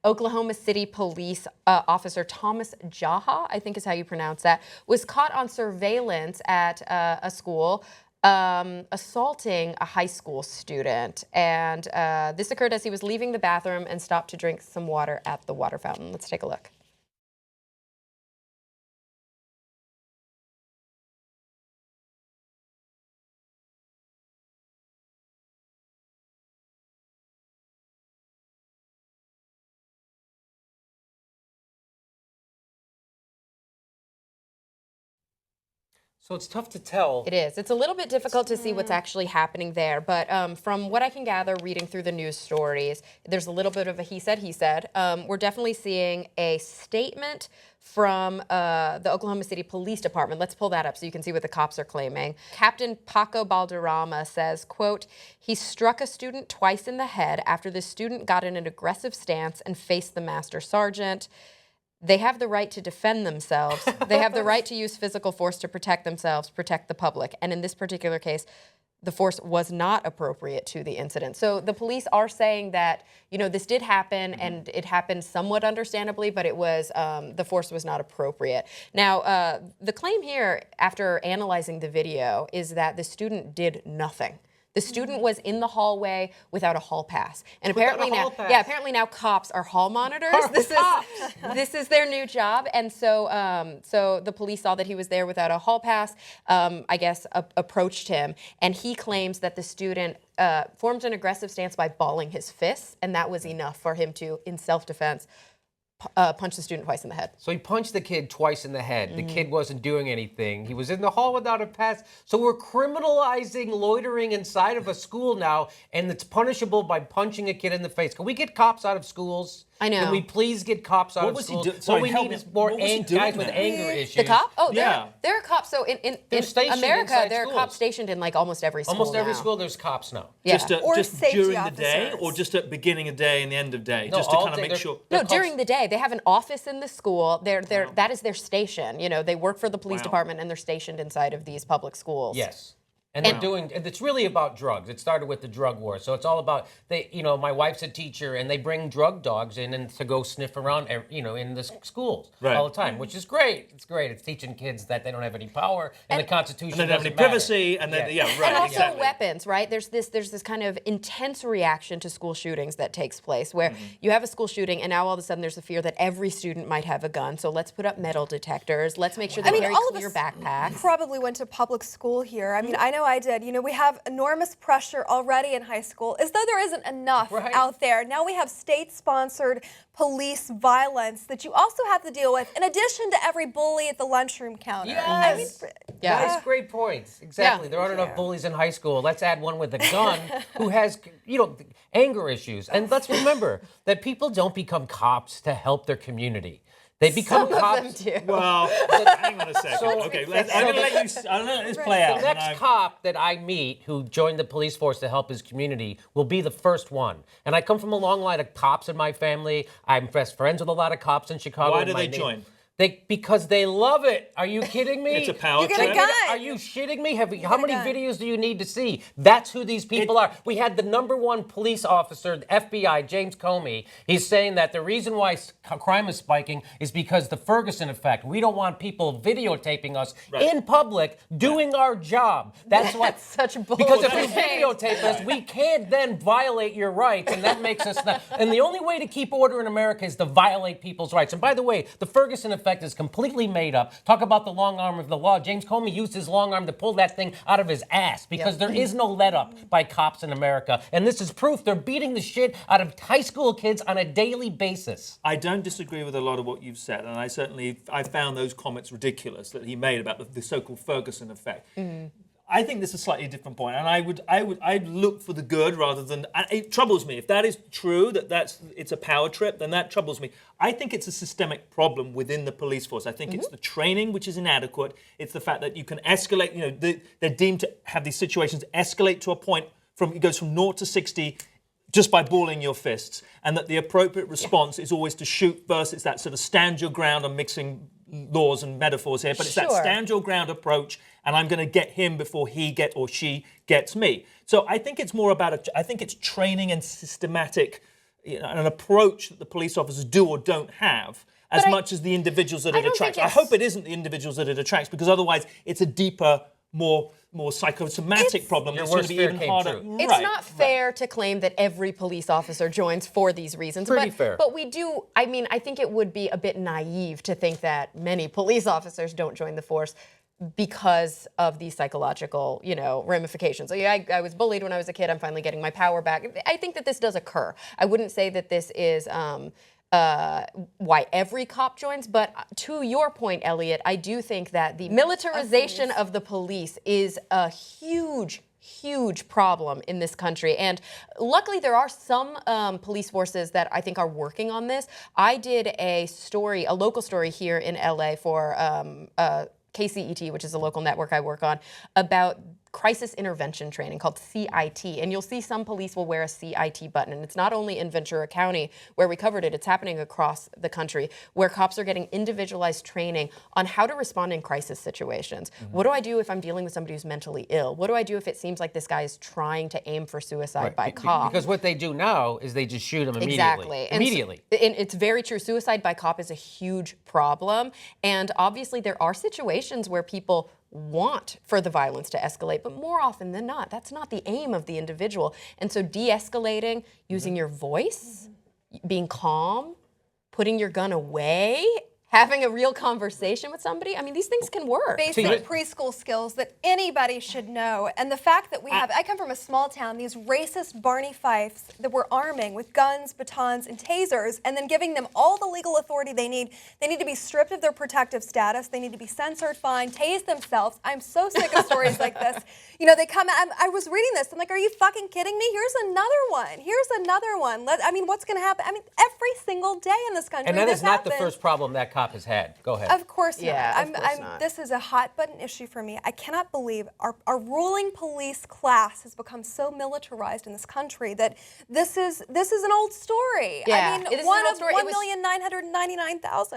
Oklahoma City police officer Thomas Jaha, I think is how you pronounce that, was caught on surveillance at a school assaulting a high school student. And this occurred as he was leaving the bathroom and stopped to drink some water at the water fountain. Let's take a look. So it's tough to tell. It is. It's a little bit difficult to see what's actually happening there. But from what I can gather, reading through the news stories, there's a little bit of a he said. We're definitely seeing a statement from the Oklahoma City Police Department. Let's pull that up so you can see what the cops are claiming. Captain Paco Balderrama says, quote, he struck a student twice in the head after the student got in an aggressive stance and faced the master sergeant. They have the right to defend themselves. They have the right to use physical force to protect themselves, protect the public. And in this particular case, the force was not appropriate to the incident. So the police are saying that, you know, this did happen and it happened somewhat understandably, but it was, the force was not appropriate. Now, the claim here, after analyzing the video, is that the student did nothing. The student was in the hallway without a hall pass, and apparently now cops are hall monitors. This is their new job, and so so the police saw that he was there without a hall pass. I guess approached him, and he claims that the student formed an aggressive stance by balling his fists, and that was enough for him to, in self-defense, punch the student twice in the head. So he punched the kid twice in the head. The kid wasn't doing anything. He was in the hall without a pass. So we're criminalizing loitering inside of a school now, and it's punishable by punching a kid in the face. Can we get cops out of schools? I know. Can we please get cops out of schools? What we need is more guys with anger issues. The cop? Oh, there are cops. So in America, there are cops stationed in like almost every school. Almost every school, there's cops now. Yeah. Just during the day, or just at beginning of day and the end of day, No, just to kind of make sure. No, during the day. They have an office in the school. That is their station. You know, they work for the police department and they're stationed inside of these public schools. Yes. And they're doing, it's really about drugs. It started with the drug war. So it's all about, my wife's a teacher and they bring drug dogs in and to go sniff around, in the schools all the time, which is great. It's great. It's teaching kids that they don't have any power and the Constitution doesn't have any privacy. And then, and also weapons, right? There's this kind of intense reaction to school shootings that takes place where you have a school shooting and now all of a sudden there's a fear that every student might have a gun. So let's put up metal detectors. Let's make sure they carry clear backpacks. Probably went to public school here. I mean, I know I did. You know, we have enormous pressure already in high school, as though there isn't enough out there. Now we have state-sponsored police violence that you also have to deal with, in addition to every bully at the lunchroom counter. Yes. That's great points. Exactly. There aren't enough bullies in high school. Let's add one with a gun who has, anger issues. And let's remember that people don't become cops to help their community. They become cops. Them do. Well, hang on a second. I'm going to let this play out. The next cop that I meet who joined the police force to help his community will be the first one. And I come from a long line of cops in my family. I'm best friends with a lot of cops in Chicago. Why do they join? Because they love it. Are you kidding me? It's a power trip. Are you shitting me? How many videos do you need to see? That's who these people are. We had the #1 police officer, the FBI, James Comey. He's saying that the reason why crime is spiking is because the Ferguson effect. We don't want people videotaping us in public doing our job. That's such bullshit. Because if you videotape us, we can't then violate your rights, and that makes us not. And the only way to keep order in America is to violate people's rights. And by the way, the Ferguson effect is completely made up. Talk about the long arm of the law. James Comey used his long arm to pull that thing out of his ass because there is no let up by cops in America. And this is proof they're beating the shit out of high school kids on a daily basis. I don't disagree with a lot of what you've said, and I found those comments ridiculous that he made about the so-called Ferguson effect. I think this is a slightly different point, and I'd look for the good rather than. It troubles me if that is true, it's a power trip. Then that troubles me. I think it's a systemic problem within the police force. I think it's the training which is inadequate. It's the fact that you can escalate. They're deemed to have these situations escalate to a point it goes from 0 to 60. Just by balling your fists, and that the appropriate response is always to shoot first. It's that sort of stand your ground. I'm mixing laws and metaphors here, but it's that stand your ground approach, and I'm going to get him before he or she gets me. So I think it's more about I think it's training and systematic an approach that the police officers do or don't have as much as the individuals that it attracts. I hope it isn't the individuals that it attracts, because otherwise it's a deeper, more psychosomatic problem that's going to be even harder. It's not fair to claim that every police officer joins for these reasons. Pretty fair. But we do, I mean, I think it would be a bit naive to think that many police officers don't join the force because of these psychological, ramifications. So yeah, I was bullied when I was a kid. I'm finally getting my power back. I think that this does occur. I wouldn't say that this is why every cop joins, but to your point, Elliot, I do think that the militarization of the police is a huge problem in this country. And luckily there are some police forces that I think are working on this. I did a local story here in LA for KCET, which is a local network I work on, about crisis intervention training called CIT. And you'll see some police will wear a CIT button. And it's not only in Ventura County where we covered it, it's happening across the country where cops are getting individualized training on how to respond in crisis situations. What do I do if I'm dealing with somebody who's mentally ill? What do I do if it seems like this guy is trying to aim for suicide by cop? Because what they do now is they just shoot him immediately. Exactly. Immediately. And it's very true. Suicide by cop is a huge problem. And obviously there are situations where people want for the violence to escalate, but more often than not, that's not the aim of the individual. And so de-escalating, using your voice, being calm, putting your gun away, having a real conversation with somebody, I mean, these things can work. Basic preschool skills that anybody should know. And the fact that I come from a small town, these racist Barney Fifes that we're arming with guns, batons, and tasers, and then giving them all the legal authority they need. They need to be stripped of their protective status. They need to be censored, fined, tased themselves. I'm so sick of stories like this. They come out, I was reading this, I'm like, are you fucking kidding me? Here's another one. Here's another one. What's going to happen? Every single day in this country, and that is not the first problem that cop has had. Go ahead. Of course not. Yeah, This is a hot button issue for me. I cannot believe our ruling police class has become so militarized in this country that this is an old story. Yeah, I mean, one of 1,999,000.